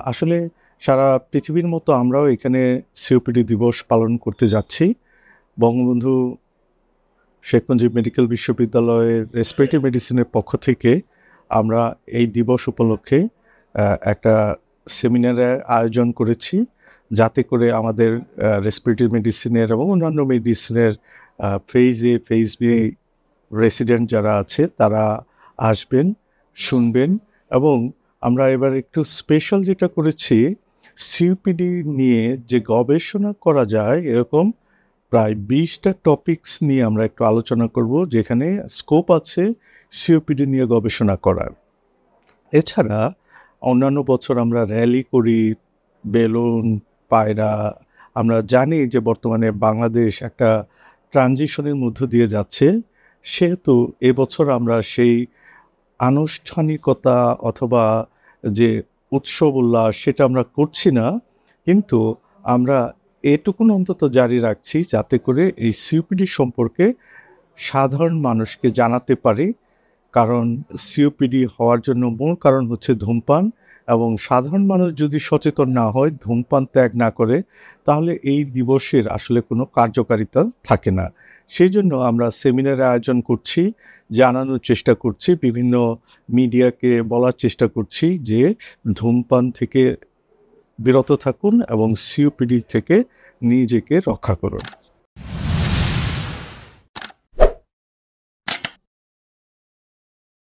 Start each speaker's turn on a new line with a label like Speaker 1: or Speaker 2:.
Speaker 1: আসলে সারা পৃথিবীর মতো আমরাও এখানে সিওপিডি দিবস পালন করতে যাচ্ছি। বঙ্গবন্ধু শেখ মুজিব মেডিকেল বিশ্ববিদ্যালয়ের রেসপিরেটরি মেডিসিনের পক্ষ থেকে আমরা এই দিবস উপলক্ষে একটা সেমিনারের আয়োজন করেছি। যাতে করে আমাদের রেসপিরেটরি মেডিসিনের এবং অন্যান্য মেডিসিনের ফেজ এ, ফেজ বি রেসিডেন্ট যারা আছে তারা আসবেন, শুনবেন এবং আমরা এবার একটু স্পেশাল যেটা করেছি, সিওপিডি নিয়ে যে গবেষণা করা যায় এরকম প্রায় ২০টা টপিকস নিয়ে আমরা একটু আলোচনা করব, যেখানে স্কোপ আছে সিওপিডি নিয়ে গবেষণা করার। এছাড়া অন্যান্য বছর আমরা র্যালি করি, বেলুন, পায়রা। আমরা জানি যে বর্তমানে বাংলাদেশ একটা ট্রানজিশনের মধ্য দিয়ে যাচ্ছে। সেহেতু এবছর আমরা সেই আনুষ্ঠানিকতা অথবা যে উৎসব উল্লাস সেটা আমরা করছি না। কিন্তু আমরা এটুকুন অন্তত জারি রাখছি যাতে করে এই সিওপিডি সম্পর্কে সাধারণ মানুষকে জানাতে পারি। কারণ সিওপিডি হওয়ার জন্য মূল কারণ হচ্ছে ধূমপান, এবং সাধারণ মানুষ যদি সচেতন না হয়, ধূমপান ত্যাগ না করে, তাহলে এই দিবসের আসলে কোনো কার্যকারিতা থাকে না। সেজন্য আমরা সেমিনারের আয়োজন করছি, জানানোর চেষ্টা করছি, বিভিন্ন মিডিয়াকে বলার চেষ্টা করছি যে ধূমপান থেকে বিরত থাকুন এবং সিওপিডি থেকে নিজেকে রক্ষা করুন।